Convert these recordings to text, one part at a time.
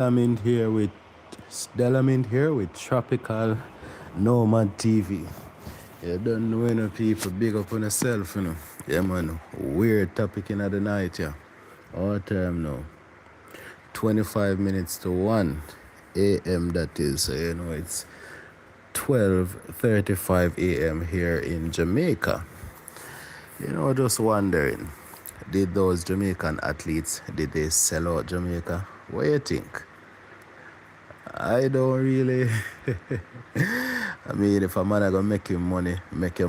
DelaMint here with DelaMint here with Tropical Nomad TV. You don't know any people big up on yourself, you know. Yeah man, weird topic in the night, yeah. All time now. 25 minutes to 1 AM that is. So you know it's 12:35 AM here in Jamaica. You know, just wondering, did those Jamaican athletes did they sell out Jamaica? What do you think? I don't really. I mean, if a man are gonna make your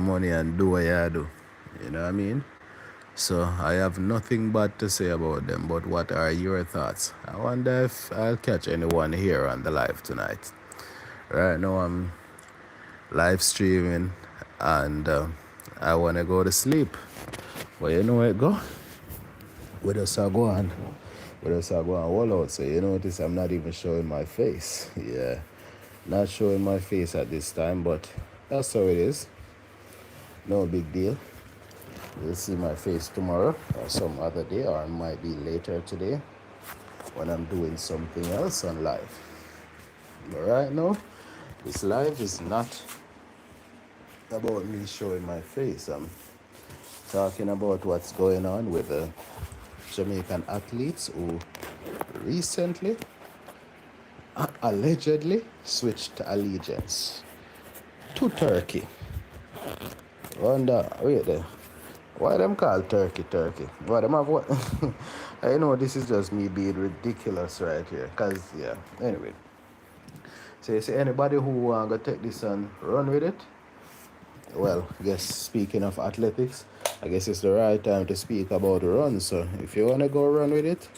money and do what you do. You know what I mean? So I have nothing bad to say about them. But what are your thoughts? I wonder if I'll catch anyone here on the live tonight. Right now I'm live streaming and I wanna go to sleep. But you know where it go? With us I go on. With us I go on wall out. So you notice I'm not even showing my face. Yeah. Not showing my face at this time, but that's how it is. No big deal. You'll see my face tomorrow or some other day, or it might be later today when I'm doing something else on live. But right now, this live is not about me showing my face. I'm talking about what's going on with the Jamaican athletes who recently allegedly switched allegiance to Turkey. Wonder, wait there. Why them call turkey? Why them have what? I know this is just me being ridiculous right here. Cause yeah. Anyway. So you see anybody who gonna take this and run with it? Well, I guess speaking of athletics, I guess it's the right time to speak about run. So if you wanna go run with it,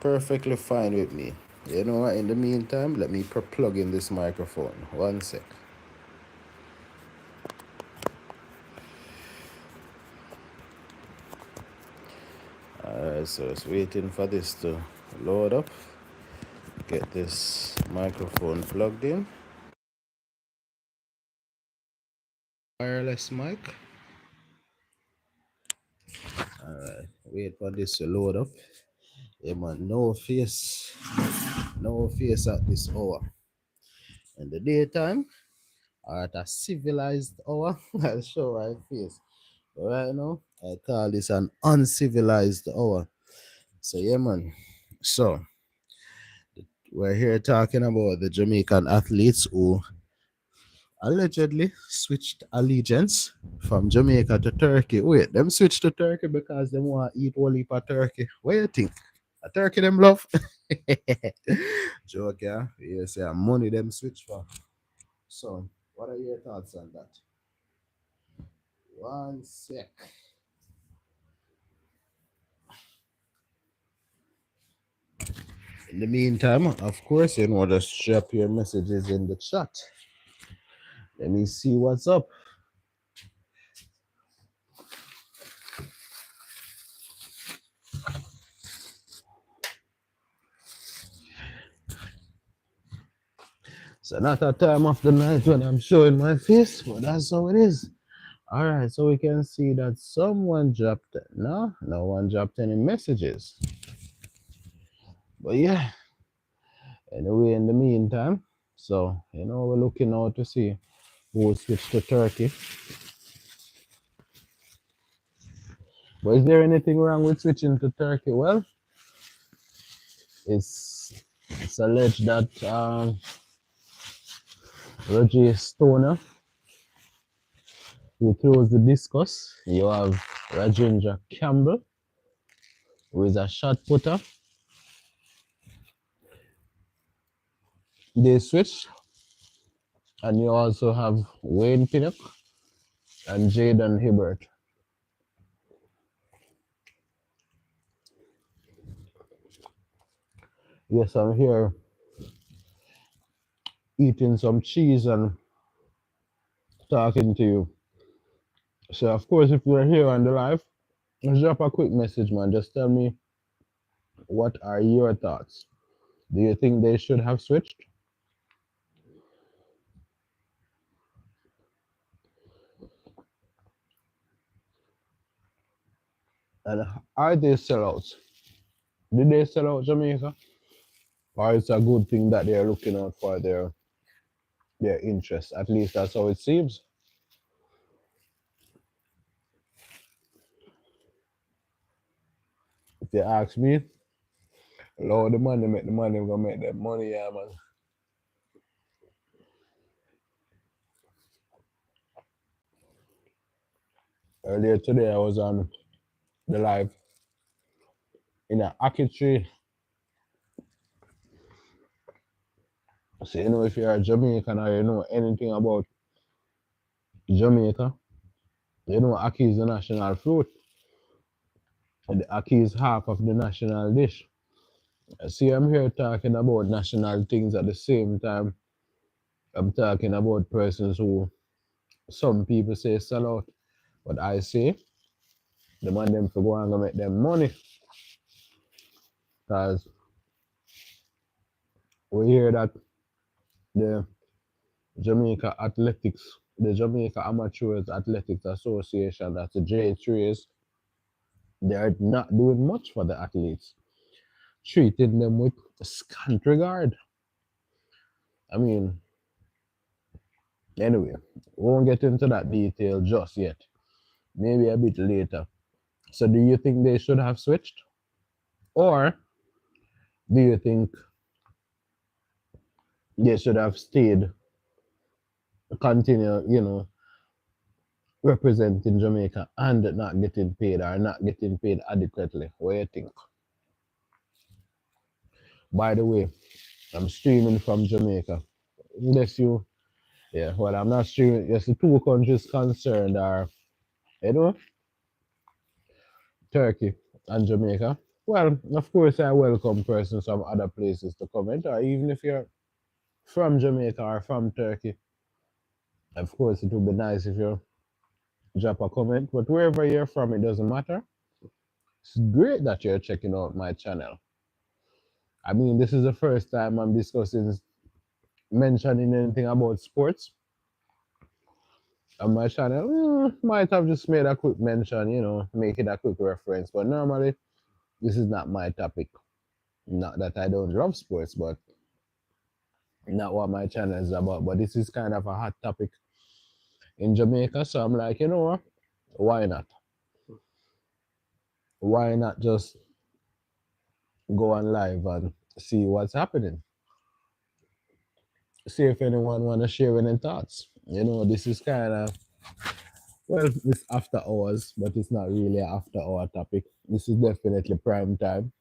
perfectly fine with me. You know what? In the meantime, let me plug in this microphone. One sec. Alright, so it's waiting for this to load up. Get this microphone plugged in. Wireless mic. Alright, wait for this to load up. Yeah man, no face at this hour. In the daytime, or at a civilized hour, I'll show my face. But right now, I call this an uncivilized hour. So yeah man. So we're here talking about the Jamaican athletes who allegedly switched allegiance from Jamaica to Turkey. Wait, them switched to Turkey because they want to eat whole heap of turkey. What do you think? A turkey them love? Joke, yeah? Yes, yeah, money them switch for. So, what are your thoughts on that? One sec. In the meantime, of course, just drop your messages in the chat. Let me see what's up. So not a time of the night when I'm showing my face, but that's how it is. All right, so we can see that someone dropped it. No one dropped any messages. But yeah, anyway, in the meantime, so we're looking out to see who switched to Turkey. But is there anything wrong with switching to Turkey? Well, it's alleged that Roje Stona, who throws the discus, you have Rajindra Campbell, who is a shot putter. They switched, and you also have Wayne Pinnock and Jaydon Hibbert. Yes, I'm here eating some cheese and talking to you. So, of course, if you're here on the live, just drop a quick message, man. Just tell me what are your thoughts. Do you think they should have switched? And are they sellouts? Did they sell out Jamaica? or it's a good thing that they're looking out for their interests. At least that's how it seems. If you ask me, Lord, the money, we're gonna make that money, yeah, man. Earlier today, I was on the live in a ackee tree. So, if you're a Jamaican or you know anything about Jamaica, you know ackee is the national fruit. And the ackee is half of the national dish. See, I'm here talking about national things at the same time. I'm talking about persons who some people say sell out, but I say the man them to go and go make them money. Because we hear that the Jamaica Athletics, the Jamaica Amateurs Athletics Association, that's the J3s, they're not doing much for the athletes, treating them with scant regard. I mean, anyway, we won't get into that detail just yet. Maybe a bit later. So, do you think they should have switched? Or do you think they should have stayed, continue, representing Jamaica and not getting paid or not getting paid adequately? What do you think? By the way, I'm streaming from Jamaica. Unless you, yeah, well, I'm not streaming. Yes, the two countries concerned are, you know, Turkey and Jamaica. Well, of course, I welcome persons from other places to comment, or even if you're from Jamaica or from Turkey, of course, it would be nice if you drop a comment. But wherever you're from, it doesn't matter. It's great that you're checking out my channel. I mean, this is the first time I'm discussing, mentioning anything about sports on my channel. Might have just made a quick mention, making a quick reference. But normally, this is not my topic. Not that I don't love sports, but not what my channel is about. But this is kind of a hot topic in Jamaica. So I'm like, you know what? Why not? Why not just go on live and see what's happening? See if anyone want to share any thoughts. This is kind of, well, it's after hours, but it's not really an after hour topic. This is definitely prime time.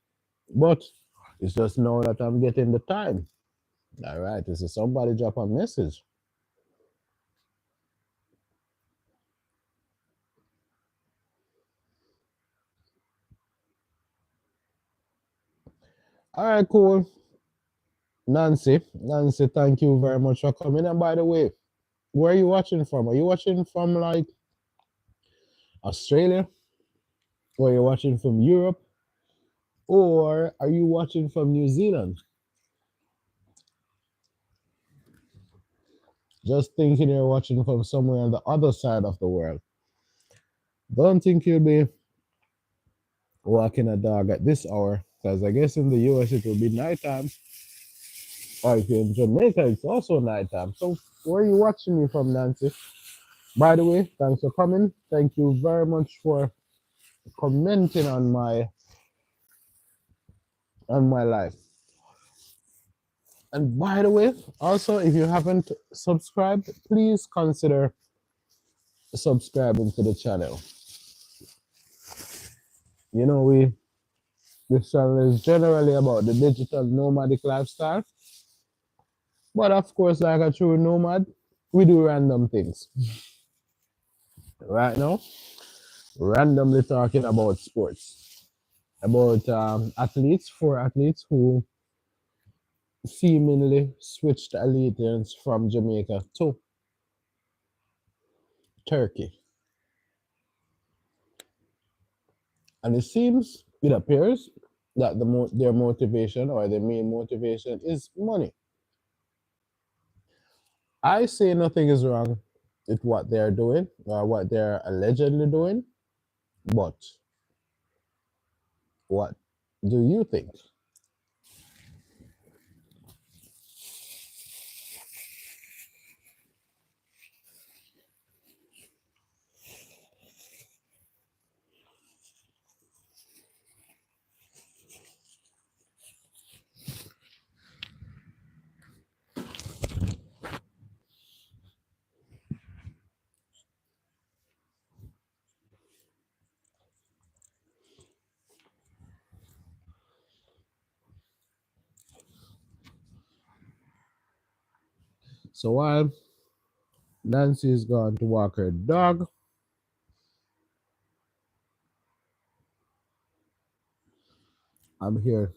But it's just now that I'm getting the time. All right, this is somebody drop a message. All right, cool. Nancy, thank you very much for coming. And by the way, where are you watching from? Are you watching from like Australia? Or are you watching from Europe? Or are you watching from New Zealand? Just thinking you're watching from somewhere on the other side of the world. Don't think you'll be walking a dog at this hour, because I guess in the US it will be nighttime. Or if you're in Jamaica, it's also nighttime. So where are you watching me from, Nancy? By the way, thanks for coming. Thank you very much for commenting on my life. And by the way, also if you haven't subscribed, please consider subscribing to the channel. We this channel is generally about the digital nomadic lifestyle. But of course, like a true nomad, we do random things. Right now, randomly talking about sports, about athletes, four athletes who seemingly switched allegiance from Jamaica to Turkey. And it appears that their motivation or their main motivation is money. I say nothing is wrong with what they're doing or what they're allegedly doing, but what do you think? So while Nancy is gone to walk her dog, I'm here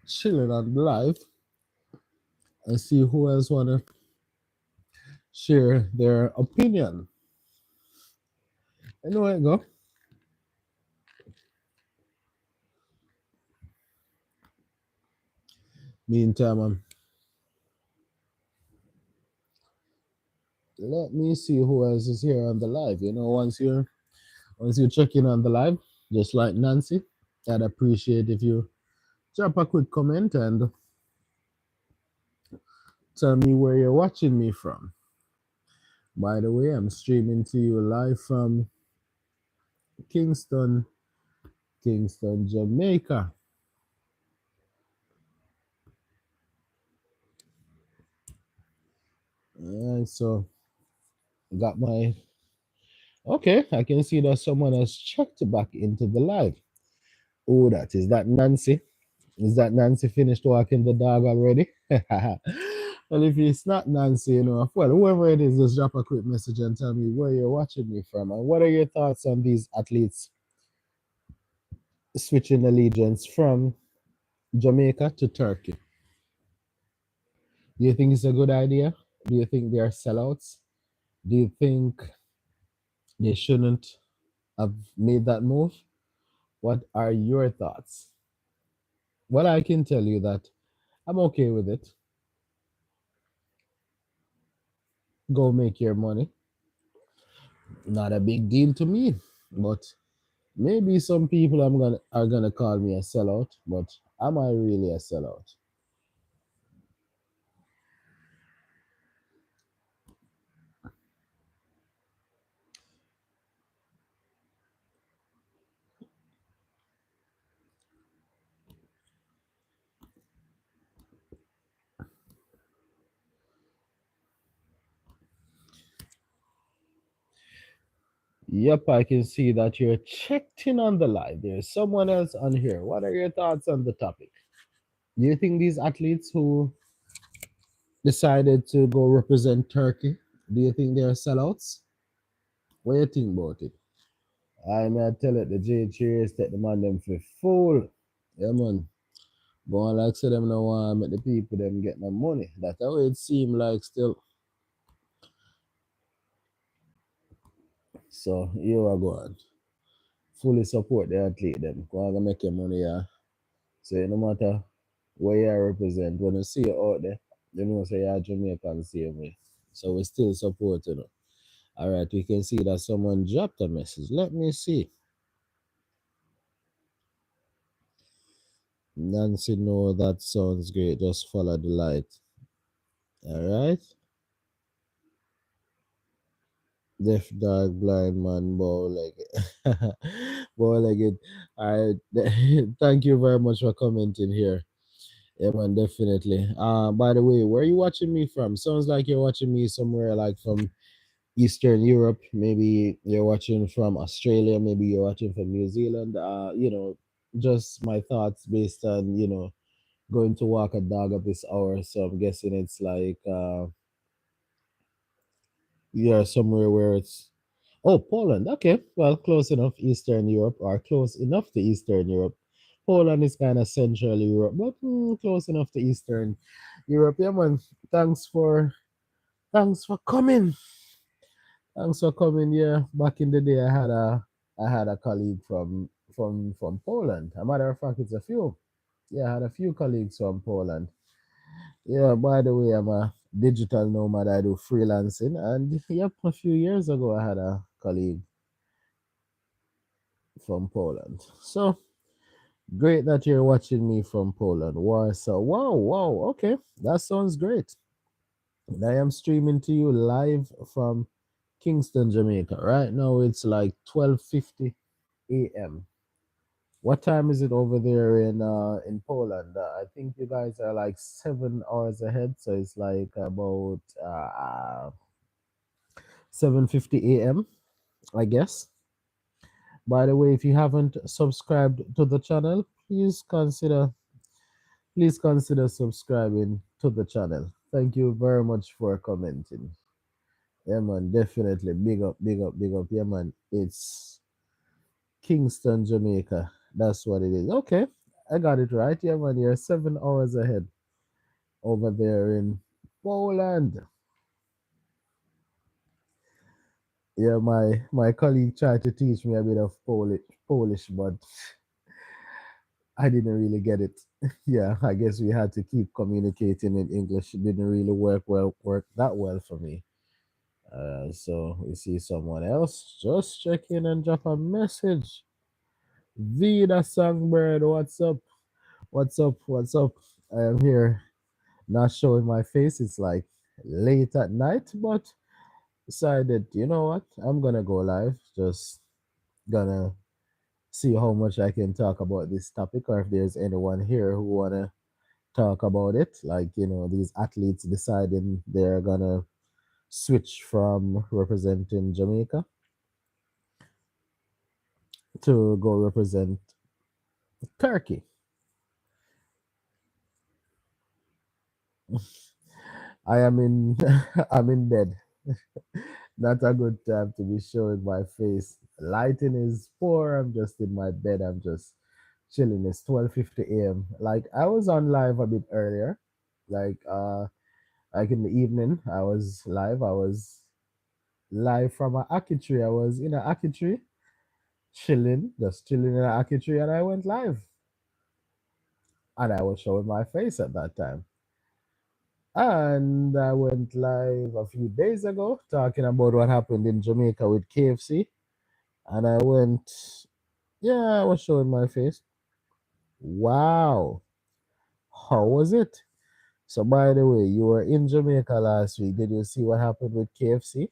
chilling on the live and see who else wanna share their opinion. Anyway, go. Meantime, let me see who else is here on the live. Once you check in on the live, just like Nancy, I'd appreciate if you drop a quick comment and tell me where you're watching me from. By the way, I'm streaming to you live from Kingston, Jamaica. And so got my okay, I can see that someone has checked back into the live. Oh, that Nancy? Is that Nancy finished walking the dog already? Well, if it's not Nancy, well, whoever it is, just drop a quick message and tell me where you're watching me from and what are your thoughts on these athletes switching allegiance from Jamaica to Turkey. Do you think it's a good idea? Do you think they are sellouts? Do you think they shouldn't have made that move? What are your thoughts? Well, I can tell you that I'm okay with it. Go make your money. Not a big deal to me, but maybe some people are gonna call me a sellout. But am I really a sellout? Yep, I can see that you're checked in on the live. There's someone else on here. What are your thoughts on the topic? Do you think these athletes who decided to go represent Turkey, do you think they're sellouts? What do you think about it? I may tell it the J cheers take the man them for fool. Yeah man. Go on like say them no want make the people them get no money. That's how it seem like still. So you are going. Fully support the athlete them. Go on make your money, yeah. So no matter where you represent, when you see you out there, you know say you're Jamaican same way. So we still support you know. Alright, we can see that someone dropped a message. Let me see. Nancy, no, that sounds great. Just follow the light. Alright. Deaf dog, blind man, bow legged. Bow legged. Alright. Thank you very much for commenting here. Yeah, man, definitely. By the way, where are you watching me from? Sounds like you're watching me somewhere like from Eastern Europe. Maybe you're watching from Australia. Maybe you're watching from New Zealand. Just my thoughts based on, going to walk a dog at this hour. So I'm guessing it's like, yeah, somewhere where it's, oh, Poland. Okay. Well, close enough Eastern Europe or close enough to Eastern Europe. Poland is kind of Central Europe, but close enough to Eastern Europe. Yeah, man. Thanks for thanks for coming. Thanks for coming. Yeah, back in the day, I had a colleague from Poland. A matter of fact, it's a few. Yeah, I had a few colleagues from Poland. Yeah, by the way, I'm a digital nomad. I do freelancing, and yep, a few years ago, I had a colleague from Poland. So great that you're watching me from Poland, Warsaw. Wow, wow. Okay, that sounds great. And I am streaming to you live from Kingston, Jamaica. Right now, it's like 12:50 a.m. What time is it over there in Poland? I think you guys are like 7 hours ahead, so it's like about 7:50 a.m. I guess. By the way, if you haven't subscribed to the channel, please consider subscribing to the channel. Thank you very much for commenting. Yeah, man, definitely. Big up, big up, big up. Yeah, man. It's Kingston, Jamaica. That's what it is. Okay, I got it right. Yeah, man. You're 7 hours ahead over there in Poland. Yeah, my colleague tried to teach me a bit of Polish, but I didn't really get it. Yeah, I guess we had to keep communicating in English. It didn't really work that well for me. So we see someone else. Just check in and drop a message. Vida Songbird, what's up? What's up? What's up? I am here, not showing my face. It's like late at night, but decided, you know what? I'm gonna go live. Just gonna see how much I can talk about this topic, or if there's anyone here who wanna talk about it. Like, these athletes deciding they're gonna switch from representing Jamaica to go represent Turkey. I am in I'm in bed. Not a good time to be showing my face. Lighting is poor. I'm just in my bed. I'm just chilling. It's 12:50 a.m. Like I was on live a bit earlier. Like like in the evening I was live. I was live from a ackee tree. I was in a ackee tree chilling, just chilling in a ackee tree, and I went live. And I was showing my face at that time. And I went live a few days ago talking about what happened in Jamaica with KFC. And I went, yeah, I was showing my face. Wow. How was it? So, by the way, you were in Jamaica last week. Did you see what happened with KFC?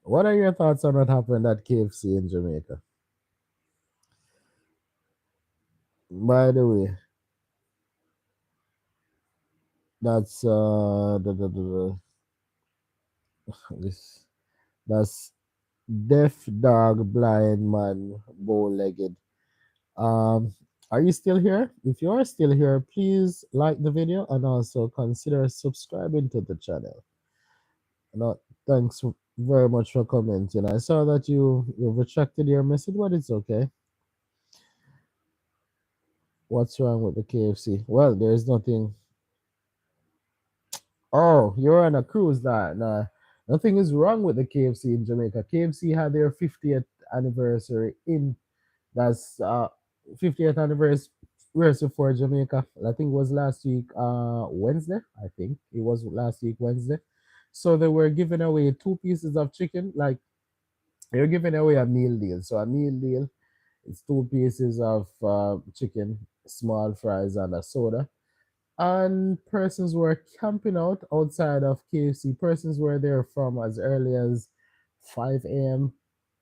What are your thoughts on what happened at KFC in Jamaica? By the way, that's this that's deaf dog blind man bow legged. Um, are you still here? If you are still here, please like the video and also consider subscribing to the channel. No, thanks very much for commenting. I saw that you retracted your message, but it's okay. What's wrong with the KFC? Well, there's nothing. Oh, you're on a cruise. Nah, nothing is wrong with the KFC in Jamaica. KFC had their 50th anniversary in that's 50th anniversary for Jamaica. I think it was last week Wednesday. I think it was last week Wednesday. So they were giving away 2 pieces of chicken. Like they're giving away a meal deal. So a meal deal, it's 2 pieces of chicken, small fries, and a soda. And persons were camping out outside of KFC. Persons were there from as early as 5 a.m.,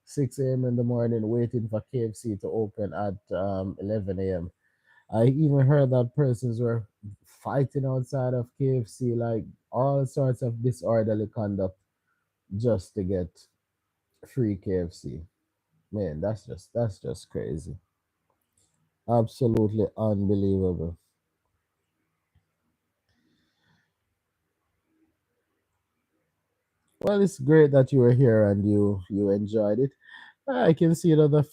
6 a.m. in the morning, waiting for KFC to open at 11 a.m. I even heard that persons were fighting outside of KFC, like all sorts of disorderly conduct just to get free KFC. Man, that's just crazy. Absolutely unbelievable. Well, it's great that you were here and you enjoyed it. I can see that a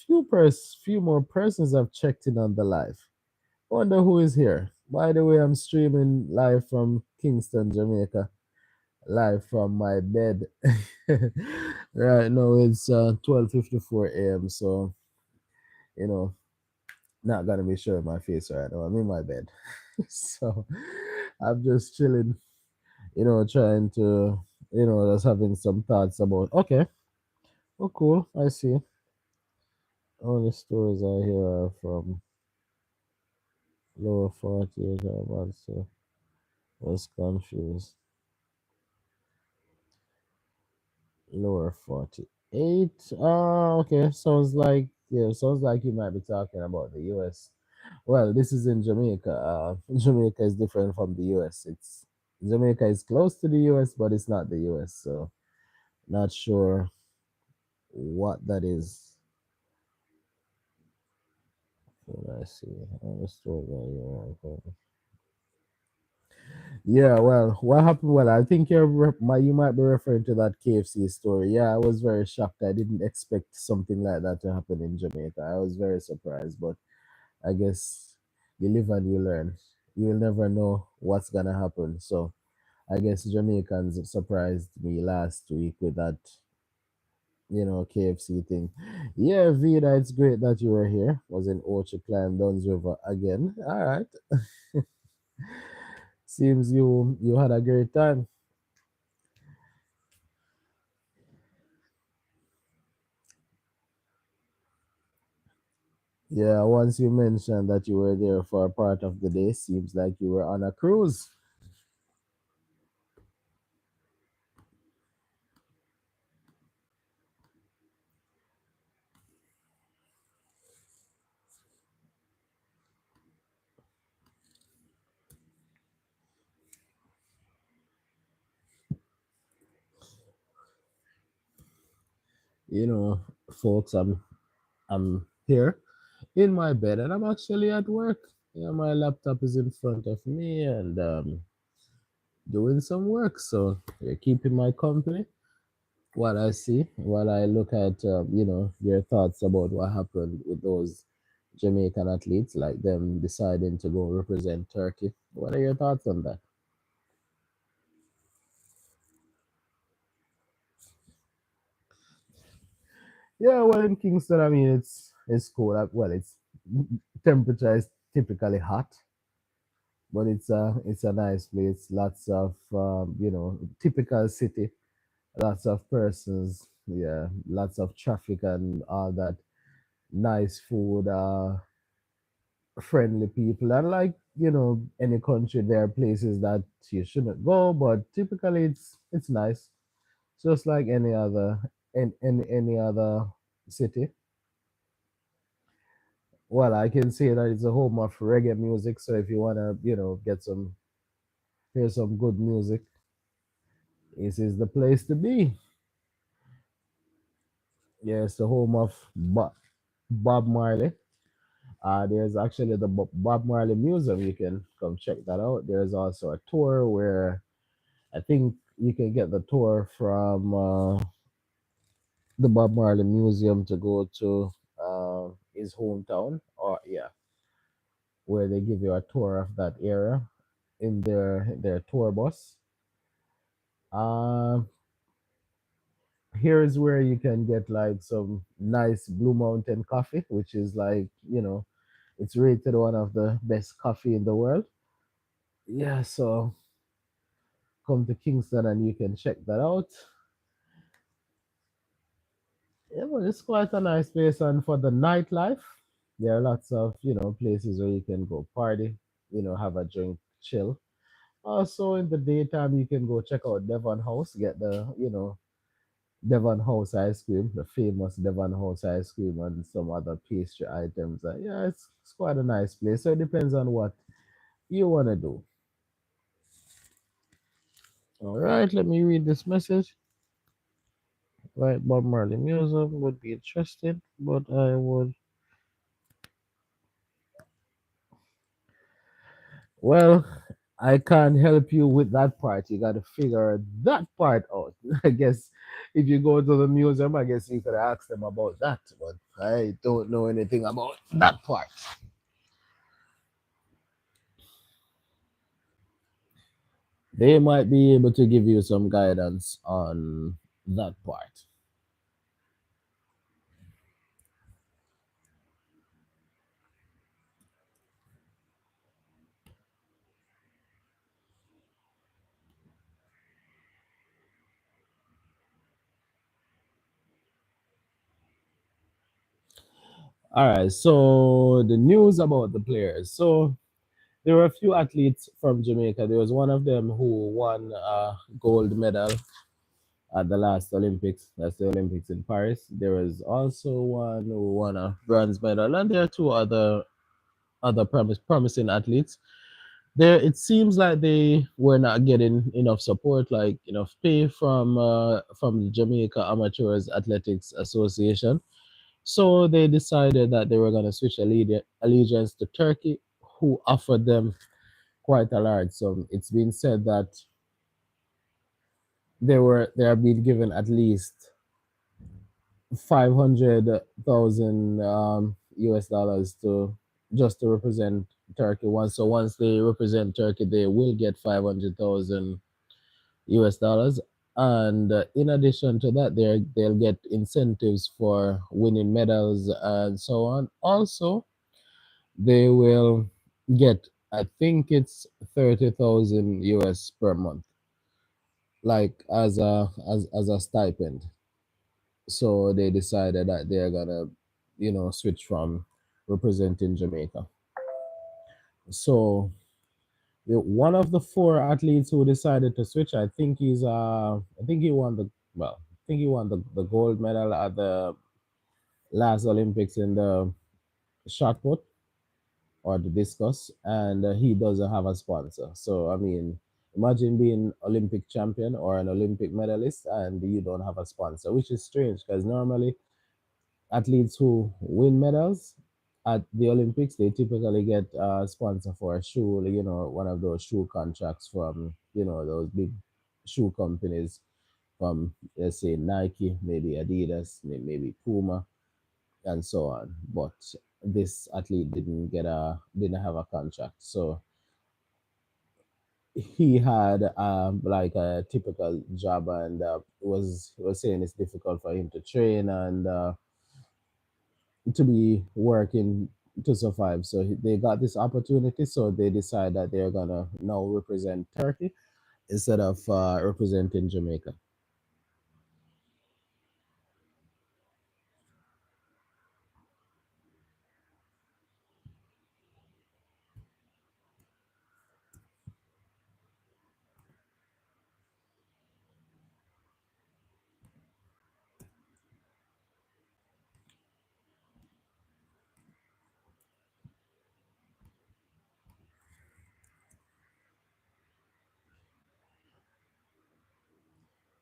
few more persons have checked in on the live. Wonder who is here. By the way, I'm streaming live from Kingston, Jamaica, live from my bed. Right now it's 12:54 a.m. So you know, not gonna be showing my face right now. I'm in my bed, so I'm just chilling. Trying to just having some thoughts about. Okay, oh cool. I see. All the stories I hear are from lower 48. I was confused. Lower 48. Okay. Sounds like you might be talking about the US. Well, this is in Jamaica. Jamaica is different from the US. It's Jamaica is close to the US, but it's not the US. So not sure what that is. Let I see. All the stories I hear are from. Yeah, well, what happened? Well, I think you might be referring to that KFC story. Yeah, I was very shocked. I didn't expect something like that to happen in Jamaica. I was very surprised, but I guess you live and you learn. You will never know what's gonna happen. So I guess Jamaicans surprised me last week with that, KFC thing. Yeah, Vida, it's great that you were here. Was in Orchard Clan, Duns River again. All right. Seems you had a great time. Yeah, once you mentioned that you were there for a part of the day, seems like you were on a cruise. You know, folks, I'm here in my bed and I'm actually at work. Yeah, my laptop is in front of me and doing some work. So you're keeping my company. What I see, while I look at, your thoughts about what happened with those Jamaican athletes, like them deciding to go represent Turkey. What are your thoughts on that? Yeah, well, in Kingston, I mean, it's cool. Well, it's temperature is typically hot, but it's a nice place. Lots of typical city. Lots of persons. Yeah, lots of traffic and all that. Nice food. Friendly people, and like any country, there are places that you shouldn't go, but typically it's nice, just like any other city. Well, I can say that it's a home of reggae music. So if you wanna, get some hear some good music, this is the place to be. Yeah, it's the home of Bob Marley. There's actually the Bob Marley Museum. You can come check that out. There's also a tour where I think you can get the tour from the Bob Marley Museum to go to his hometown, or yeah, where they give you a tour of that area in their tour bus. Um, Here's where you can get like some nice Blue Mountain coffee, which is like it's rated one of the best coffee in the world. Yeah, so come to Kingston and you can check that out. Yeah, well, it's quite a nice place, and for the nightlife, there are lots of places where you can go party, have a drink, chill. Also, in the daytime, you can go check out Devon House, get the Devon House ice cream, the famous Devon House ice cream, and some other pastry items. Yeah, it's quite a nice place. So it depends on what you want to do. All right, let me read this message. Right, Bob Marley Museum would be interesting, but I would. Well, I can't help you with that part. You got to figure that part out. I guess if you go to the museum, I guess you could ask them about that. But I don't know anything about that part. They might be able to give you some guidance on that part. All right. So the news about the players. So there were a few athletes from Jamaica. There was one of them who won a gold medal at the last Olympics. That's the Olympics in Paris. There was also one who won a bronze medal, and there are two other promising athletes. There, it seems like they were not getting enough support, like enough pay from the Jamaica Amateurs Athletics Association. So they decided that they were going to switch allegiance to Turkey, who offered them quite a large sum. It's been said that they are being given at least 500,000 US dollars to just to represent Turkey. Once they represent Turkey, they will get 500,000 US dollars. And in addition to that, they'll get incentives for winning medals and so on. Also, they will get, I think it's 30,000 US per month, like as a stipend. So they decided that they're gonna, switch from representing Jamaica. So one of the four athletes who decided to switch, I think he won the gold medal at the last Olympics in the shot put or the discus, and he doesn't have a sponsor. So I mean, imagine being Olympic champion or an Olympic medalist and you don't have a sponsor, which is strange because normally athletes who win medals at the Olympics, they typically get a sponsor for a shoe, one of those shoe contracts from, those big shoe companies from, let's say, Nike, maybe Adidas, maybe Puma, and so on. But this athlete didn't have a contract. So he had like a typical job and was saying it's difficult for him to train and to be working to survive. So they got this opportunity, so they decide that they're gonna now represent Turkey instead of representing Jamaica.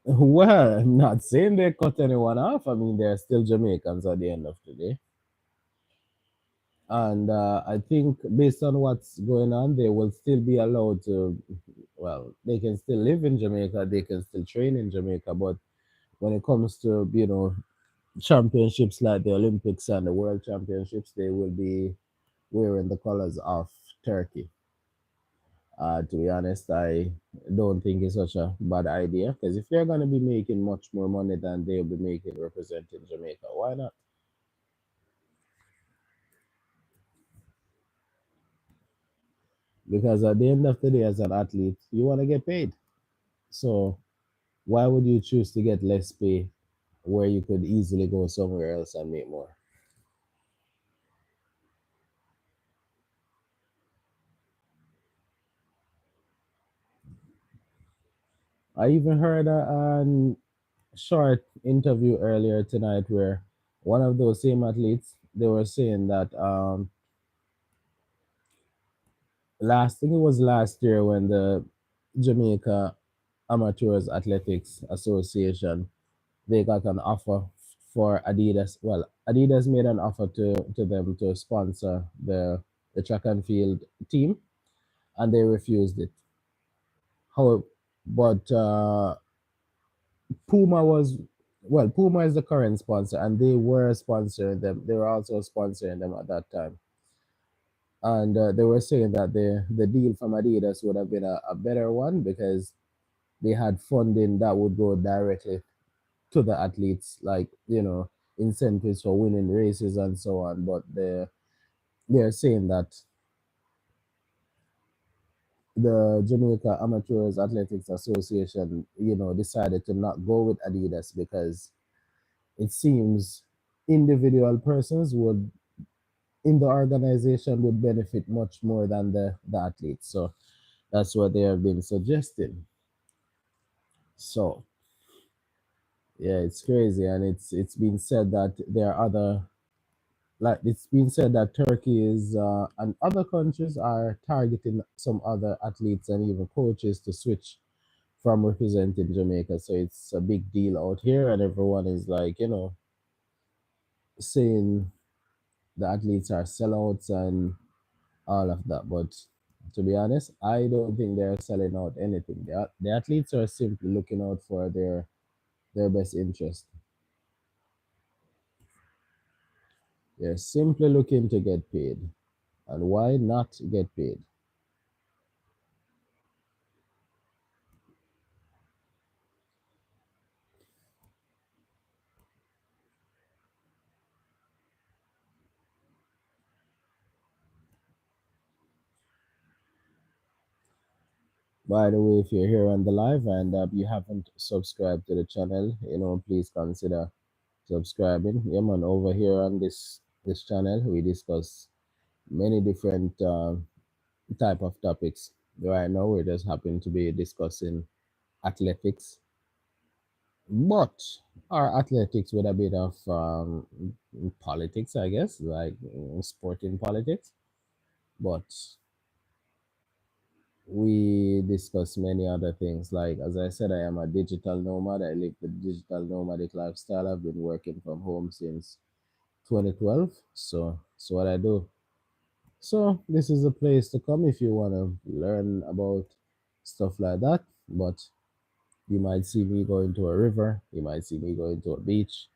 Well, I'm not saying they cut anyone off. I mean, they're still Jamaicans at the end of the day. And I think based on what's going on, they will still be allowed to, well, they can still live in Jamaica, they can still train in Jamaica. But when it comes to, championships like the Olympics and the World Championships, they will be wearing the colors of Turkey. To be honest, I don't think it's such a bad idea because if they're going to be making much more money than they'll be making representing Jamaica, why not? Because at the end of the day, as an athlete, you want to get paid. So why would you choose to get less pay where you could easily go somewhere else and make more? I even heard a short interview earlier tonight where one of those same athletes they were saying that last thing it was last year when the Jamaica Amateurs Athletics Association they got an offer for Adidas. Well, Adidas made an offer to them to sponsor the track and field team, and they refused it. How, but Puma was Puma is the current sponsor, and they were sponsoring them. They were also sponsoring them at that time, and they were saying that the deal from Adidas would have been a better one because they had funding that would go directly to the athletes, like incentives for winning races and so on. But they're saying that the Jamaica Amateurs Athletics Association, decided to not go with Adidas because it seems individual persons would in the organization would benefit much more than the athletes. So that's what they have been suggesting. So yeah, it's crazy, and it's been said that there are other like it's been said that Turkey is and other countries are targeting some other athletes and even coaches to switch from representing Jamaica. So it's a big deal out here, and everyone is like, saying the athletes are sellouts and all of that. But To be honest, I don't think they're selling out anything. The athletes are simply looking out for their best interest. They're simply looking to get paid. And why not get paid? By the way, if you're here on the live and you haven't subscribed to the channel, please consider subscribing. Yeah, man, over here on this channel, we discuss many different type of topics. Right now, we just happen to be discussing athletics, but our athletics with a bit of politics, I guess, like sporting politics. But we discuss many other things. Like as I said, I am a digital nomad. I live the digital nomadic lifestyle. I've been working from home since 2012. So what I do. So this is a place to come if you want to learn about stuff like that. But you might see me going to a river. You might see me going to a beach.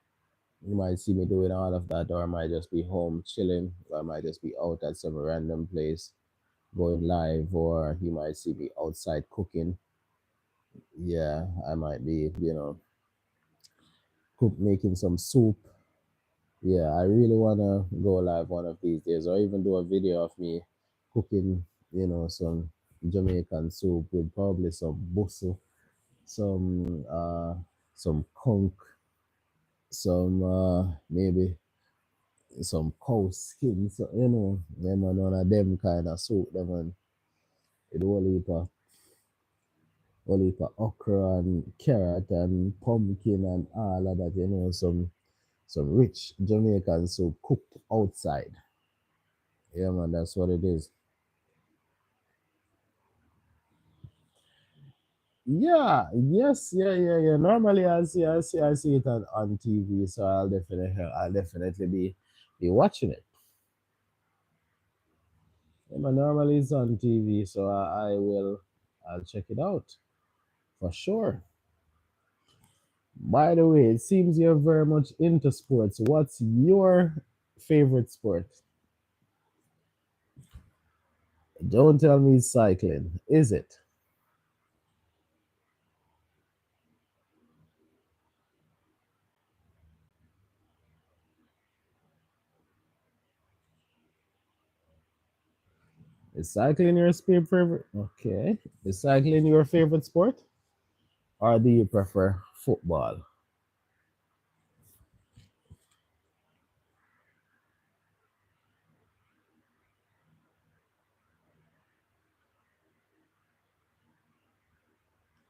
You might see me doing all of that, or I might just be home chilling, or I might just be out at some random place going live, or you might see me outside cooking. Yeah, I might be, making some soup. Yeah, I really wanna go live one of these days, or even do a video of me cooking, some Jamaican soup with probably some bustle, some conch, some maybe some cow skin, so them and one of them kind of soup, them and with whole heap of okra and carrot and pumpkin and all of that, some rich Jamaican soup cooked outside. Yeah, man, that's what it is. Yeah, yes, yeah. Normally, I see it on TV, so I'll definitely be watching it. Yeah, man, normally it's on TV, so I'll check it out for sure. By the way, it seems you're very much into sports. What's your favorite sport? Don't tell me it's cycling, is it? Is cycling your favorite? Okay. Is cycling your favorite sport? Or do you prefer football?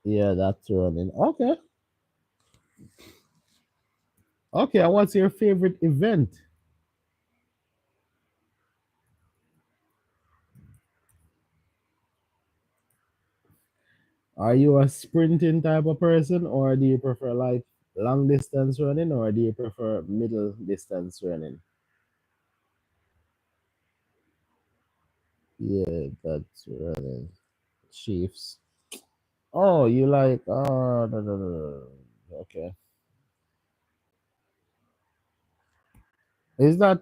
Yeah, that's running. Okay. Okay, and what's your favorite event? Are you a sprinting type of person, or do you prefer like long distance running, or do you prefer middle distance running? Yeah, that's running. Chiefs. Oh, you like no, no, no, no. Okay. Is that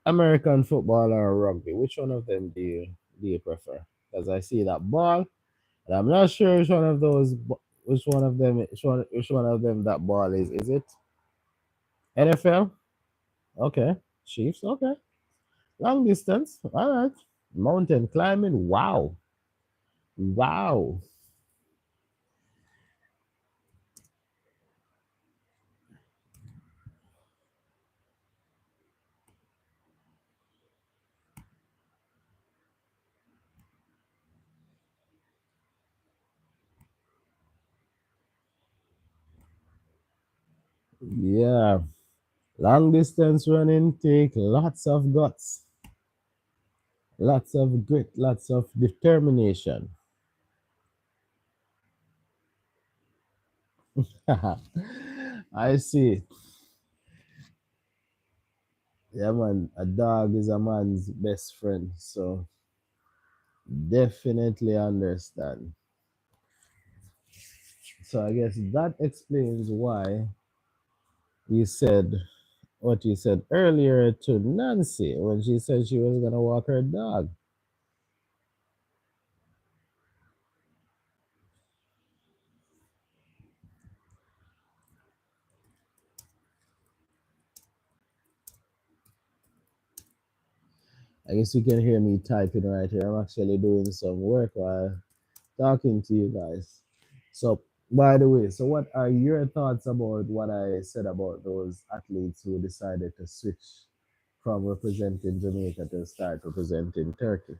American football or rugby? Which one of them do you prefer? Because I see that ball, and I'm not sure which one of those, which one of them that ball is. Is it NFL? Okay, Chiefs. Okay, long distance. All right, mountain climbing. Wow, wow. Yeah, long distance running take lots of guts, lots of grit, lots of determination. I see. Yeah, man. A dog is a man's best friend. So Definitely understand. So I guess that explains why you said what you said earlier to Nancy when she said she was gonna walk her dog. I guess you can hear me typing right here. I'm actually doing some work while talking to you guys. So, by the way, so what are your thoughts about what I said about those athletes who decided to switch from representing Jamaica to start representing Turkey?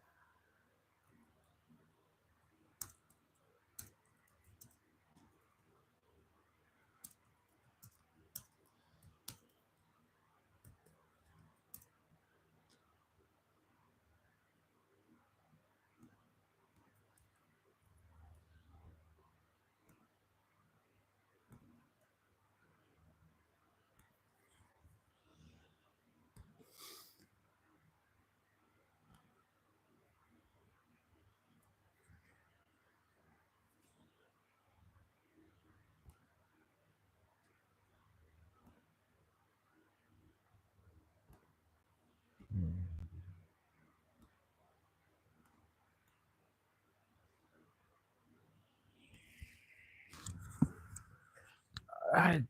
I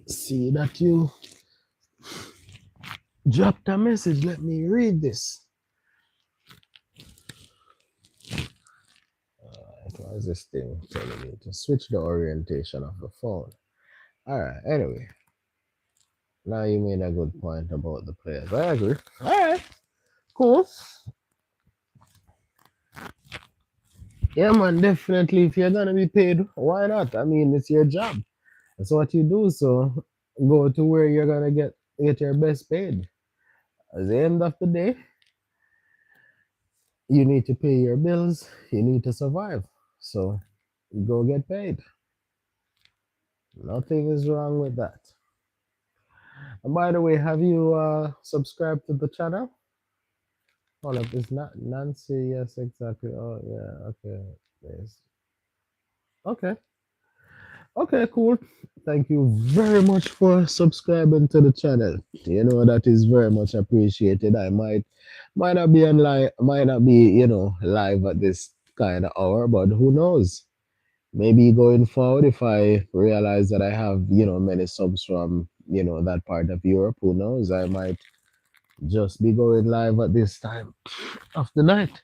see that you dropped a message. Let me read this. Why is this thing telling me to switch the orientation of the phone? All right. Anyway, now you made a good point about the players. I agree. All right. Cool. Yeah, man. Definitely. If you're gonna be paid, why not? I mean, it's your job. That's what you do. So go to where you're gonna get your best paid. At the end of the day, you need to pay your bills. You need to survive. So go get paid. Nothing is wrong with that. And by the way, have you subscribed to the channel? Hold up, it's not Nancy. Yes, exactly. Oh, yeah. Okay. Yes. Okay. Okay, cool. Thank you very much for subscribing to the channel. You know that is very much appreciated. I might not be on live, might not be live at this kind of hour, but who knows? Maybe going forward, if I realize that I have many subs from that part of Europe, who knows? I might just be going live at this time of the night,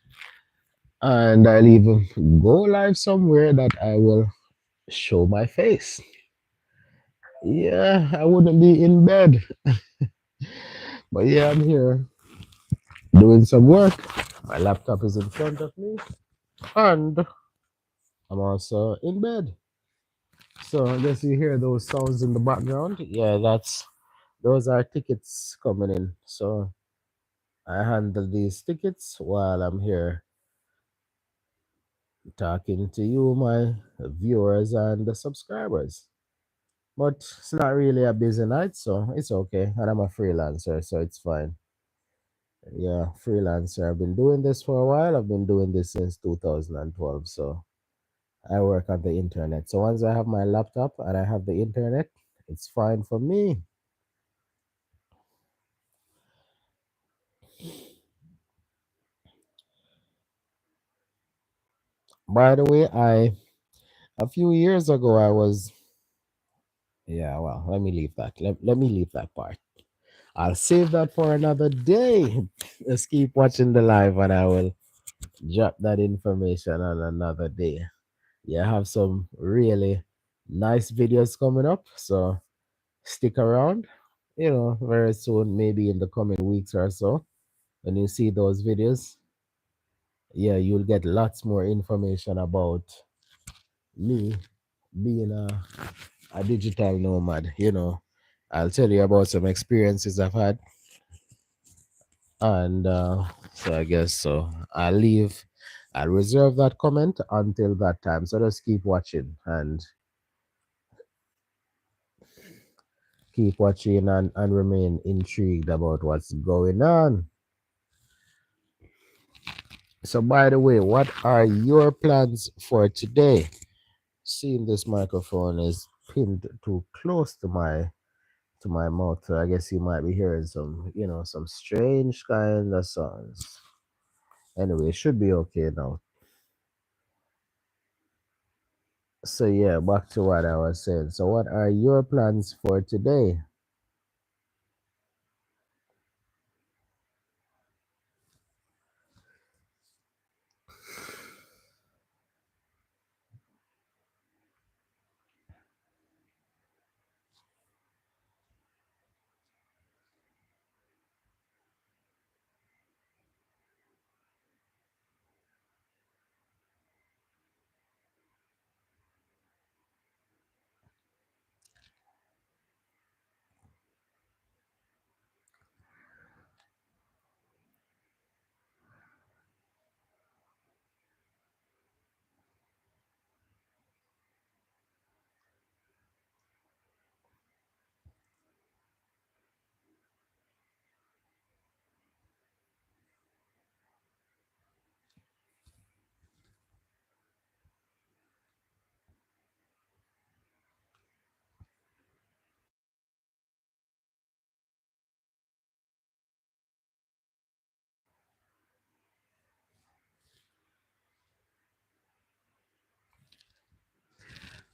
and I'll even go live somewhere that I will show my face. Yeah, I wouldn't be in bed. But yeah, I'm here doing some work. My laptop is in front of me, and I'm also in bed. So I guess you hear those sounds in the background. Yeah, those are tickets coming in. So I handle these tickets while I'm here talking to you, my viewers and the subscribers. But it's not really a busy night, so it's okay. And I'm a freelancer, so it's fine. Yeah, freelancer. I've been doing this for a while. I've been doing this since 2012. So I work on the internet. So once I have my laptop and I have the internet, it's fine for me. By the way, a few years ago I was yeah, well, let me leave that. Let me leave that part. I'll save that for another day. Let's keep watching the live and I will drop that information on another day. Yeah, I have some really nice videos coming up, so stick around. Very soon, maybe in the coming weeks or so, when you see those videos, yeah, you'll get lots more information about me being a digital nomad. I'll tell you about some experiences I've had, and so I guess so. I'll reserve that comment until that time. So just keep watching and and remain intrigued about what's going on. So, by the way, what are your plans for today? Seeing this microphone is pinned too close to my mouth, so I guess you might be hearing some, some strange kind of sounds. Anyway, it should be okay now. So yeah, back to what I was saying. So, what are your plans for today?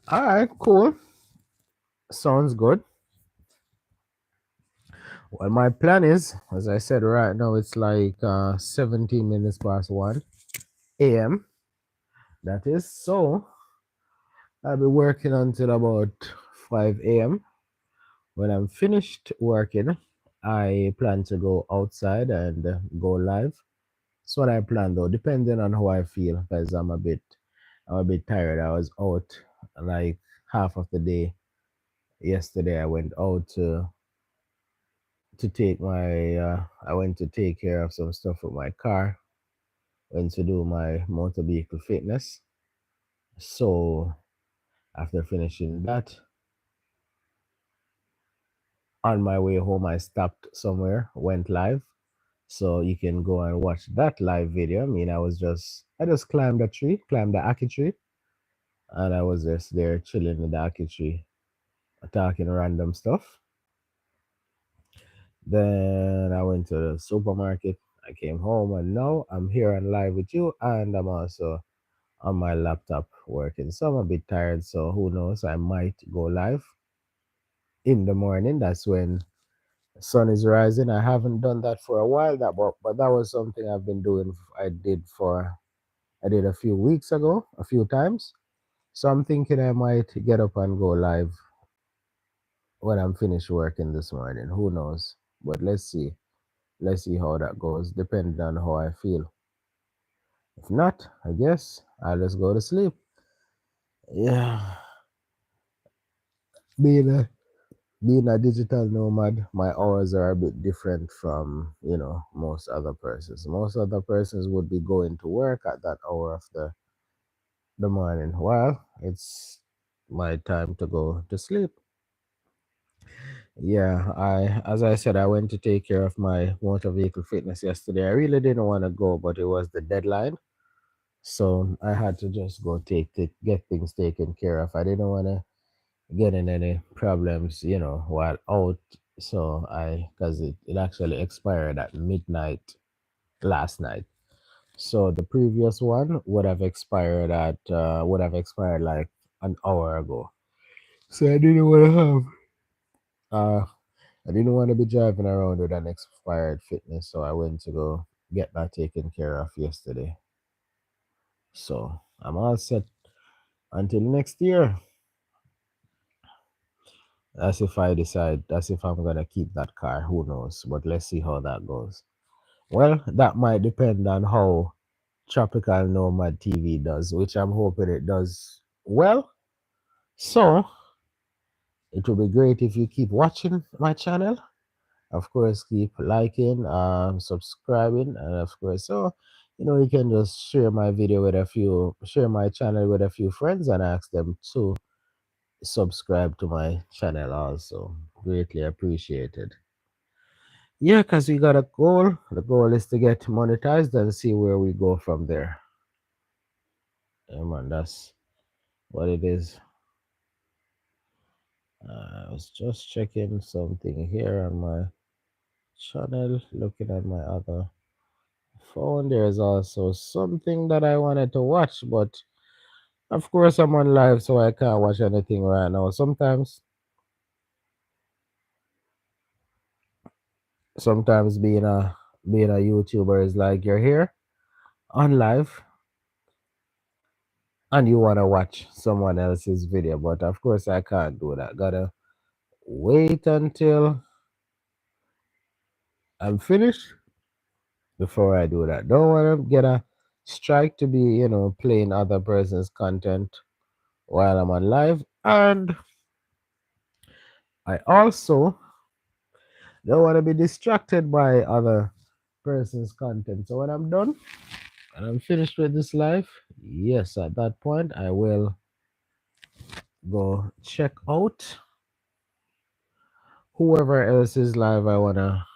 All right, cool. Sounds good. Well, my plan is, as I said, right now it's like 17 minutes past 1 a.m. That is. So I'll be working until about 5 a.m. When I'm finished working, I plan to go outside and go live. That's what I plan though, depending on how I feel, because I'm a bit tired. I was out like half of the day yesterday. I went out to take my I went to take care of some stuff with my car, went to do my motor vehicle fitness. So after finishing that, on my way home I stopped somewhere, went live. So you can go and watch that live video. I mean, I just climbed a tree, climbed the ackee tree, and I was just there chilling in the ackee tree, talking random stuff. Then I went to the supermarket. I came home, and now I'm here and live with you, and I'm also on my laptop working. So I'm a bit tired, so who knows? I might go live in the morning. That's when sun is rising. I haven't done that for a while, but that was something I've been doing. I did a few weeks ago, a few times. So I'm thinking I might get up and go live when I'm finished working this morning. Who knows? But let's see. Let's see how that goes, depending on how I feel. If not, I guess I'll just go to sleep. Yeah. Being a being a digital nomad, my hours are a bit different from, most other persons. Most other persons would be going to work at that hour of the morning. Well, it's my time to go to sleep. Yeah, as I said, I went to take care of my motor vehicle fitness yesterday. I really didn't want to go, but it was the deadline. So I had to just go get things taken care of. I didn't want to get in any problems, while out. So because it actually expired at midnight last night. So the previous one would have expired like an hour ago. So uh I didn't want to be driving around with an expired fitness, so I went to go get that taken care of yesterday. So I'm all set until next year. That's if I'm gonna keep that car. Who knows? But let's see how that goes. Well, that might depend on how Tropical Nomad TV does, which I'm hoping it does well. So it will be great if you keep watching my channel. Of course, keep liking, subscribing, and of course, so you can just share my channel with a few friends and ask them to subscribe to my channel also. Greatly appreciated. Yeah, because we got a goal. The goal is to get monetized and see where we go from there. Yeah, man, that's what it is. I was just checking something here on my channel, looking at my other phone. There's also something that I wanted to watch, but of course I'm on live, so I can't watch anything right now. Sometimes being a YouTuber is like you're here on live and you want to watch someone else's video, but of course I can't do that. Gotta wait until I'm finished before I do that. Don't want to get a strike to be, playing other person's content while I'm on live. And I also don't want to be distracted by other person's content. So when I'm done and I'm finished with this live, yes, at that point I will go check out whoever else's live I wanna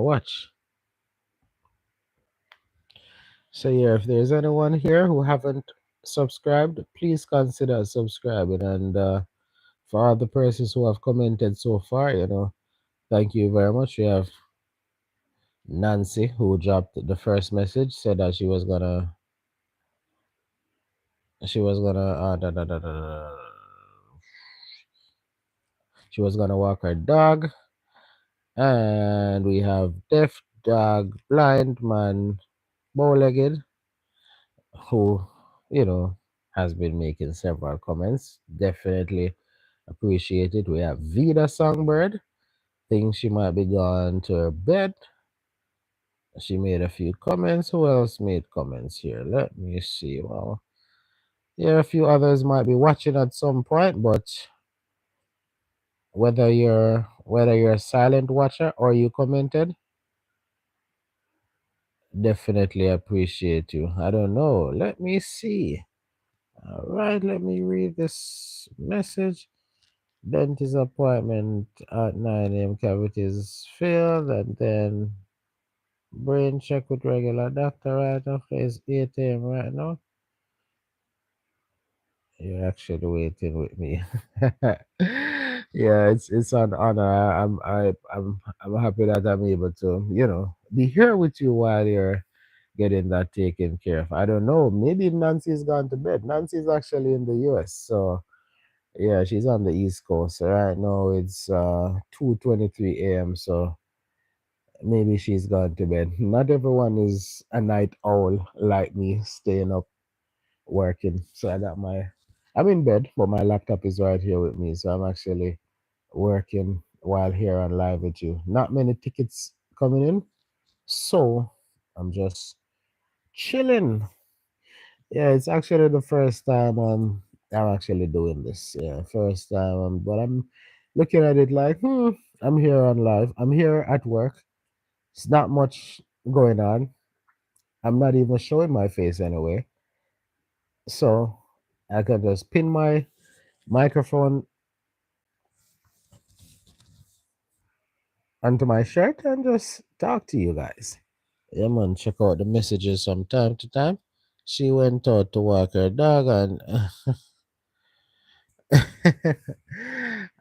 watch. So yeah, if there's anyone here who haven't subscribed, please consider subscribing. And for all the persons who have commented so far, thank you very much. We have Nancy who dropped the first message, said that she was gonna walk her dog. And we have deaf dog, blind man, bow-legged, who you know has been making several comments. Definitely appreciate it. We have Vida Songbird, thinks she might be gone to her bed. She made a few comments. Who else made comments here? Let me see. Well, yeah, a few others might be watching at some point, but whether you're a silent watcher or you commented, definitely appreciate you. I don't know. Let me see. All right, let me read this message. Dentist appointment at 9 a.m. Cavities filled, and then brain check with regular doctor right after it's 8 a.m. right now. You're actually waiting with me. Yeah, it's an honor. I'm happy that I'm able to be here with you while you're getting that taken care of. I don't know. Maybe Nancy's gone to bed. Nancy's actually in the U.S. So yeah, she's on the East Coast. So right now it's 2:23 a.m. So maybe she's gone to bed. Not everyone is a night owl like me, staying up working. So I'm in bed, but my laptop is right here with me. So I'm actually working while here on live with you. Not many tickets coming in, so I'm just chilling. Yeah, it's actually the first time I'm actually doing this. Yeah, first time. But I'm looking at it like, I'm here on live. I'm here at work. It's not much going on. I'm not even showing my face anyway. So I can just pin my microphone onto my shirt and just talk to you guys. Yeah, man, check out the messages from time to time. She went out to walk her dog, and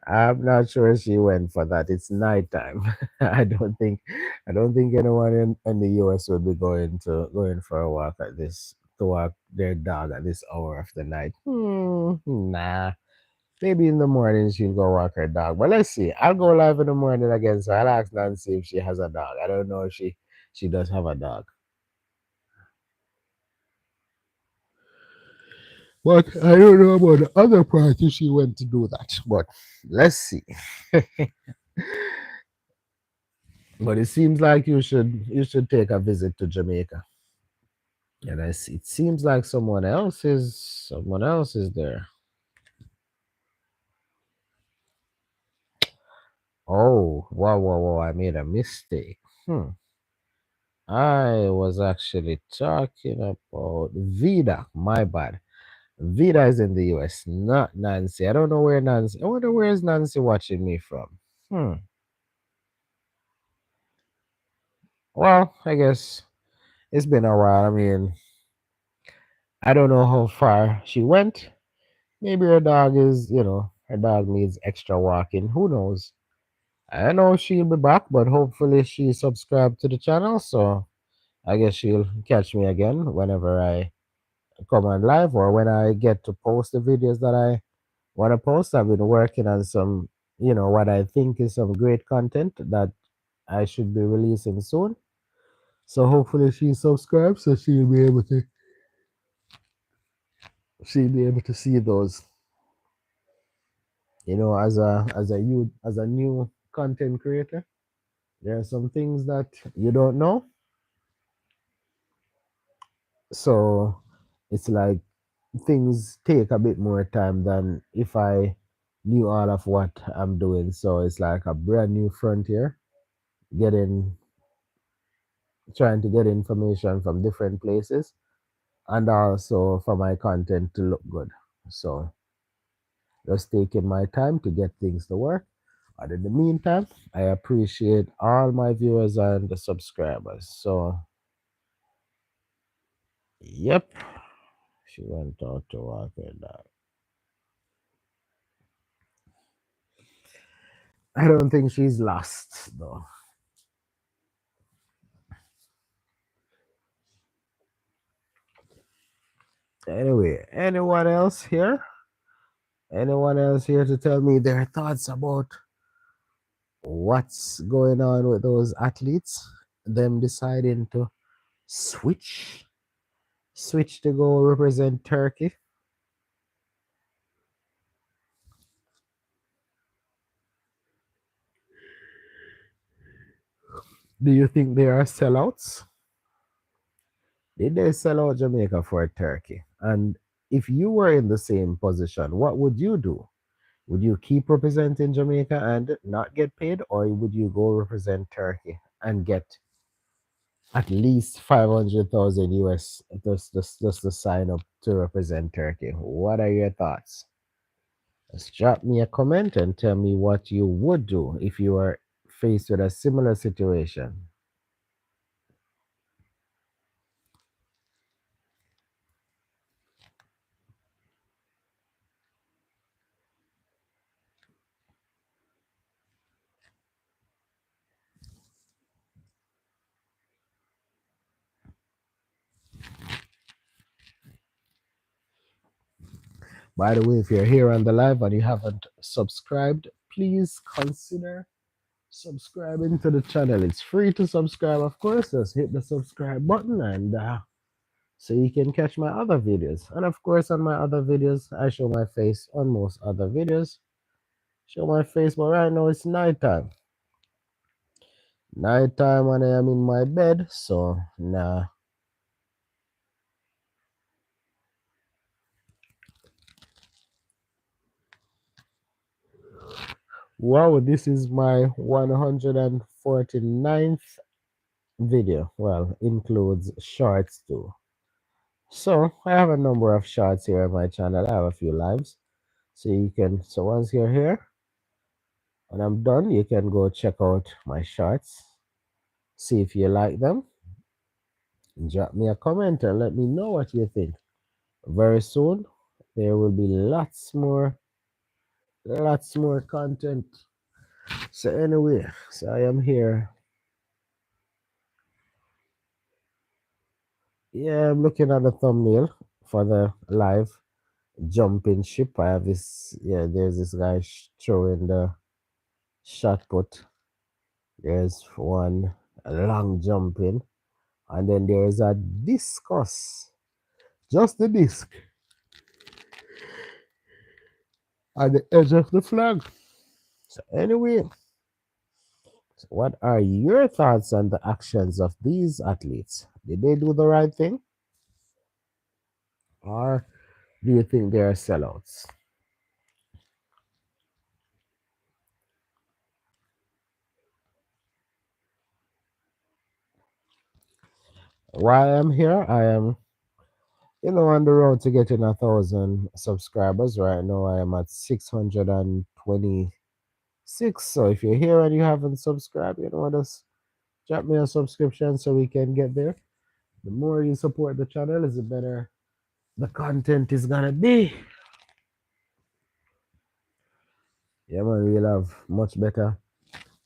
I'm not sure she went for that. It's nighttime. I don't think anyone in the US would be going for a walk at this to walk their dog at this hour of the night. Nah. Maybe in the morning she'll go walk her dog. But let's see. I'll go live in the morning again, so I'll ask Nancy if she has a dog. I don't know if she does have a dog. But I don't know about the other part if she went to do that. But let's see. But it seems like you should take a visit to Jamaica. And it seems like someone else is there. Oh, wow, wow, wow! I made a mistake. I was actually talking about Vida. My bad. Vida is in the US, not Nancy. I don't know where Nancy. I wonder where is Nancy watching me from. Hmm. Well, I guess it's been a while. I mean, I don't know how far she went. Maybe her dog is, her dog needs extra walking. Who knows? I know she'll be back, but hopefully she subscribed to the channel. So I guess she'll catch me again whenever I come on live or when I get to post the videos that I want to post. I've been working on some, what I think is some great content that I should be releasing soon. So hopefully she subscribes so she'll be able to see those. As a new content creator, there are some things that you don't know. So it's like things take a bit more time than if I knew all of what I'm doing. So it's like a brand new frontier, getting trying to get information from different places and also for my content to look good. So just taking my time to get things to work. But in the meantime, I appreciate all my viewers and the subscribers. So, yep, she went out to walk her dog. I don't think she's lost though. Anyway, anyone else here? Anyone else here to tell me their thoughts about what's going on with those athletes? Them deciding to switch, switch to go represent Turkey. Do you think they are sellouts? Did they sell out Jamaica for Turkey? And if you were in the same position, what would you do? Would you keep representing Jamaica and not get paid, or would you go represent Turkey and get at least 500,000 US just to sign up to represent Turkey? What are your thoughts? Just drop me a comment and tell me what you would do if you were faced with a similar situation. By the way, if you're here on the live and you haven't subscribed, please consider subscribing to the channel. It's free to subscribe, of course. Just hit the subscribe button and so you can catch my other videos. And of course, on my other videos, I show my face on most other videos. Show my face, but right now it's nighttime. Nighttime when I am in my bed, so nah. Wow, this is my 149th video. Well, includes shorts too. So I have a number of shorts here on my channel. I have a few lives. So once you're here and I'm done, you can go check out my shorts. See if you like them. Drop me a comment and let me know what you think. Very soon there will be lots more content. So anyway, so I am here. Yeah, I'm looking at the thumbnail for the live jumping ship. I have this. Yeah, there's this guy throwing the shot put. There's one long jumping, and then there's a discus. Just the disc at the edge of the flag. So anyway, so what are your thoughts on the actions of these athletes? Did they do the right thing, or do you think they are sellouts? While I'm here, I am, on the road to getting 1,000 subscribers. Right now, I am at 626. So if you're here and you haven't subscribed, just Drop me a subscription so we can get there. The more you support the channel, is the better the content is gonna be. Yeah, man, we'll have much better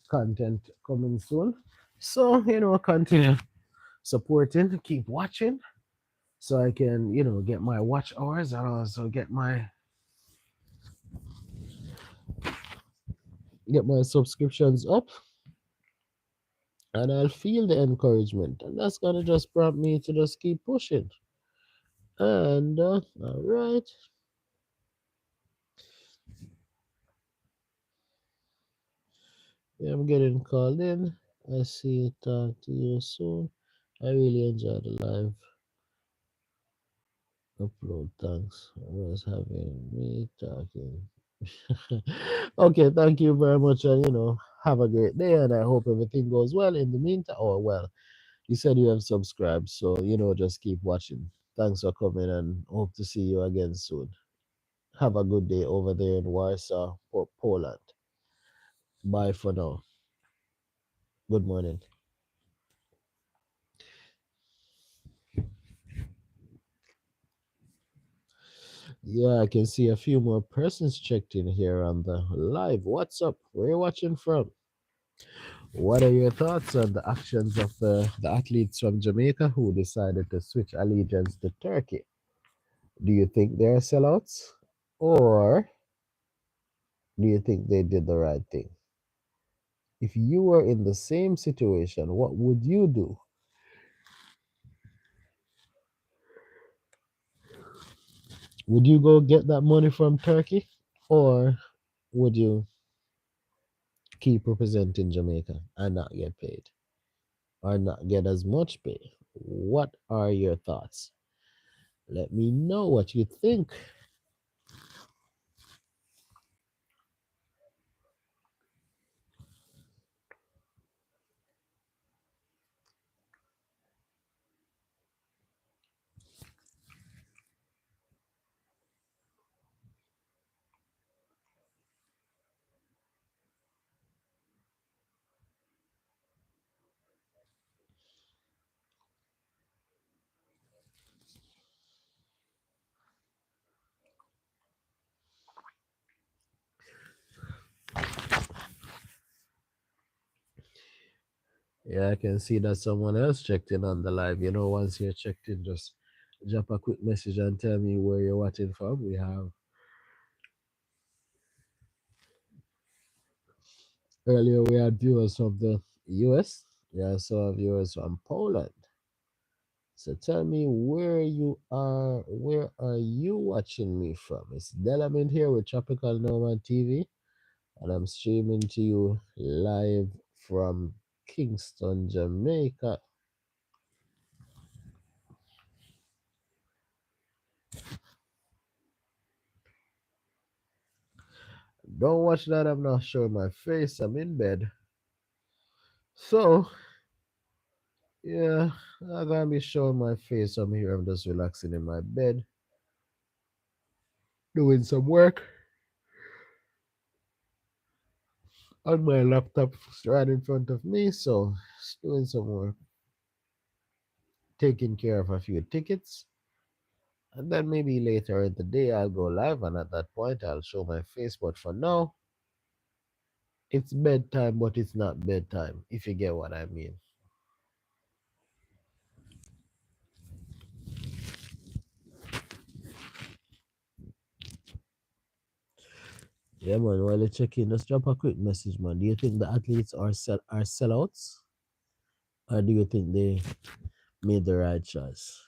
content coming soon. So, continue supporting, keep watching, so I can, get my watch hours and also get my subscriptions up, and I'll feel the encouragement, and that's gonna just prompt me to just keep pushing. And all right, yeah, I'm getting called in. I see you. Talk to you soon. I really enjoy the live upload. Thanks. Was having me talking. Okay, thank you very much, and have a great day, and I hope everything goes well in the meantime. Oh well, you said you have subscribed, so just keep watching. Thanks for coming, and hope to see you again soon. Have a good day over there in Warsaw, Poland. Bye for now. Good morning. Yeah, I can see a few more persons checked in here on the live. What's up? Where you watching from? What are your thoughts on the actions of the athletes from Jamaica who decided to switch allegiance to Turkey? Do you think they're sellouts? Or do you think they did the right thing? If you were in the same situation, what would you do? Would you go get that money from Turkey? Or would you keep representing Jamaica and not get paid? Or not get as much pay? What are your thoughts? Let me know what you think. Yeah, I can see that someone else checked in on the live. Once you're checked in, just drop a quick message and tell me where you're watching from. We have earlier we had viewers from the US. We also have viewers from Poland. So tell me where you are. Where are you watching me from? It's DelaMint here with Tropical Nomad TV, and I'm streaming to you live from Kingston, Jamaica. Don't watch that. I'm not showing my face. I'm in bed. So, yeah, I'm gonna be showing my face. I'm here. I'm just relaxing in my bed, doing some work on my laptop right in front of me. So, just doing some work, taking care of a few tickets. And then maybe later in the day, I'll go live. And at that point, I'll show my face. But for now, it's bedtime, but it's not bedtime, if you get what I mean. Yeah, man. While you check in, just drop a quick message, man. Do you think the athletes are sellouts, or do you think they made the right choice?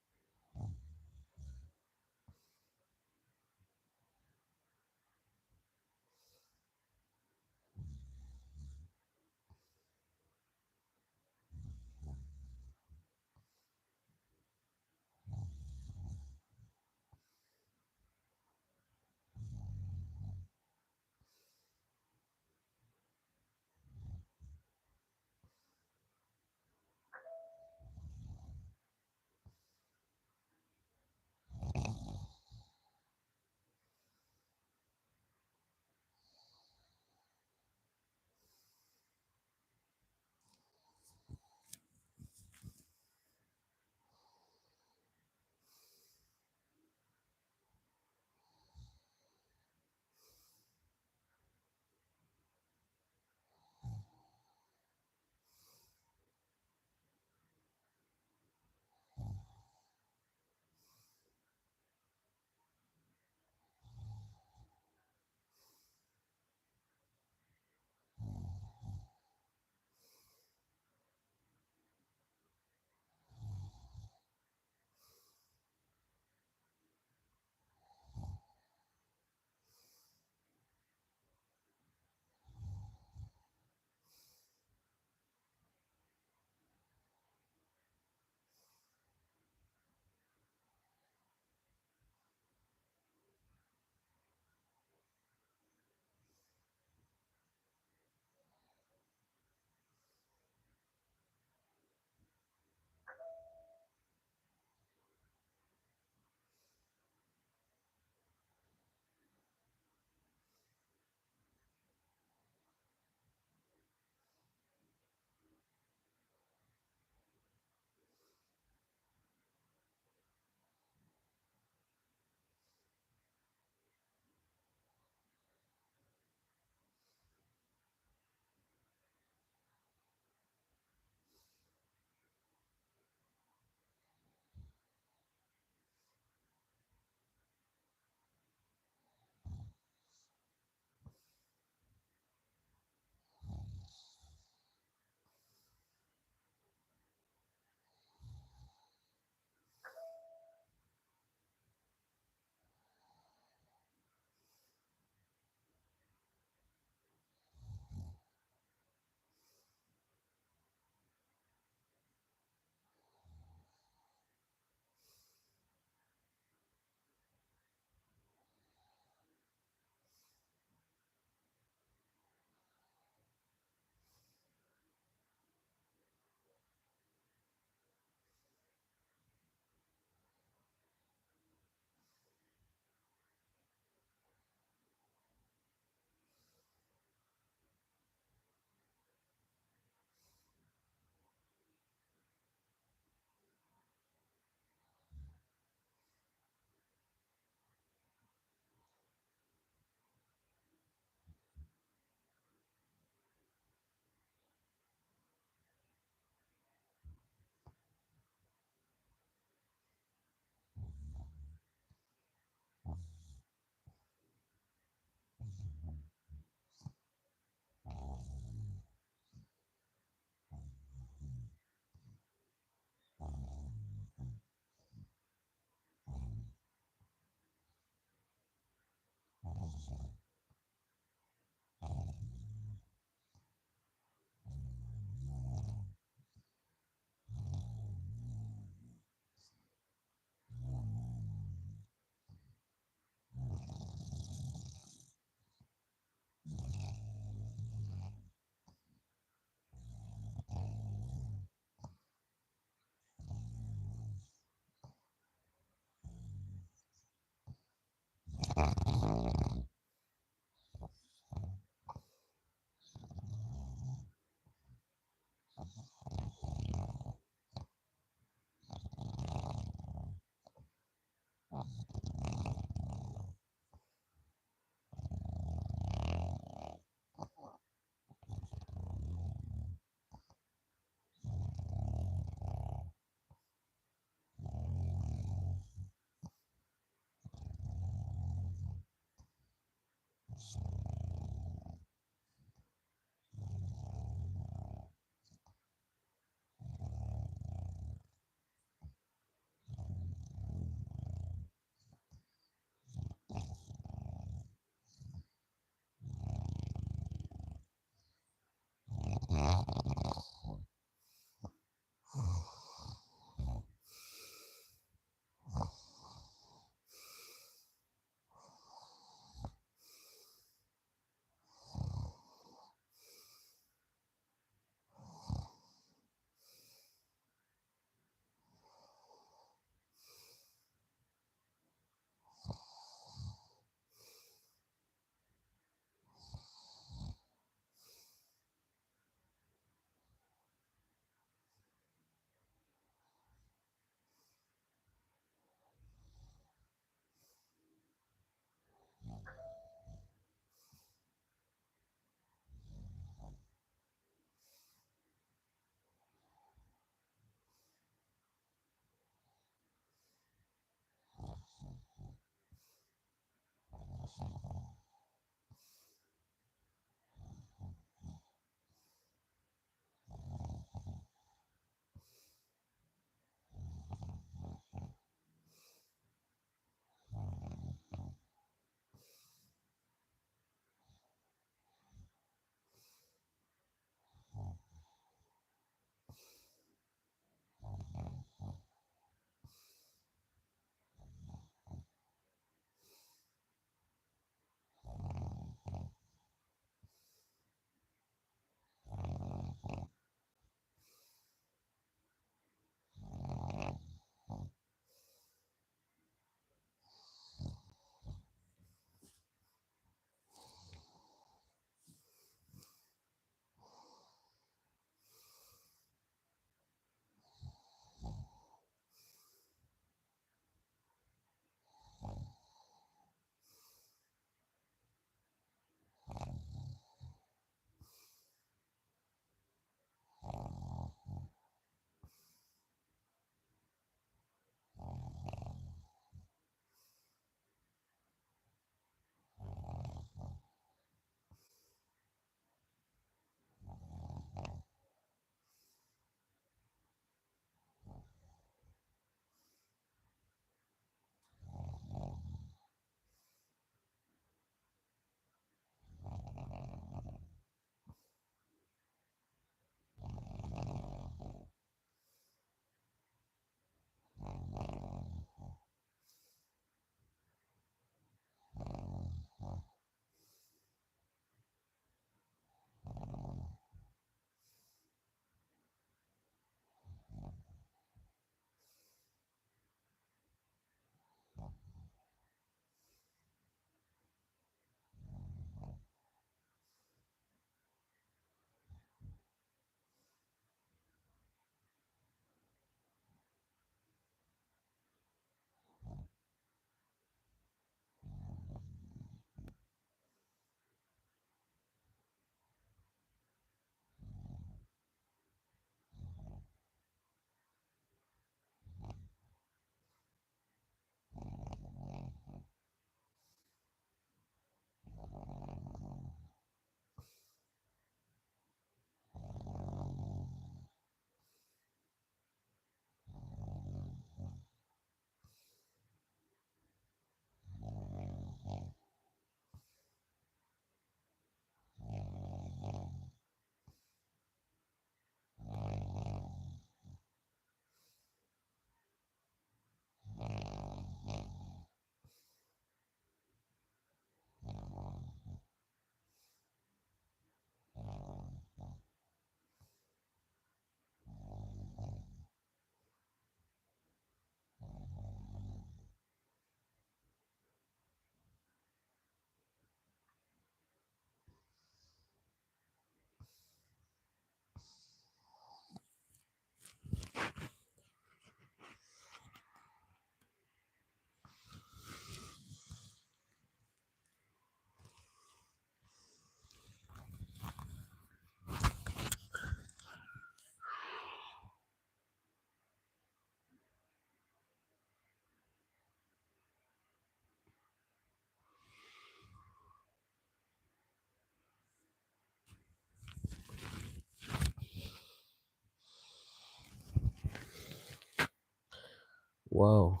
Wow.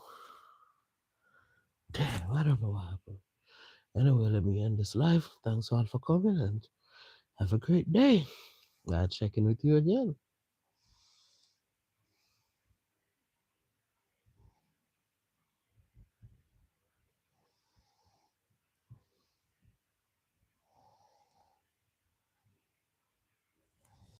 Damn, I don't know what happened. Anyway, let me end this live. Thanks all for coming and have a great day. I'll check in with you again.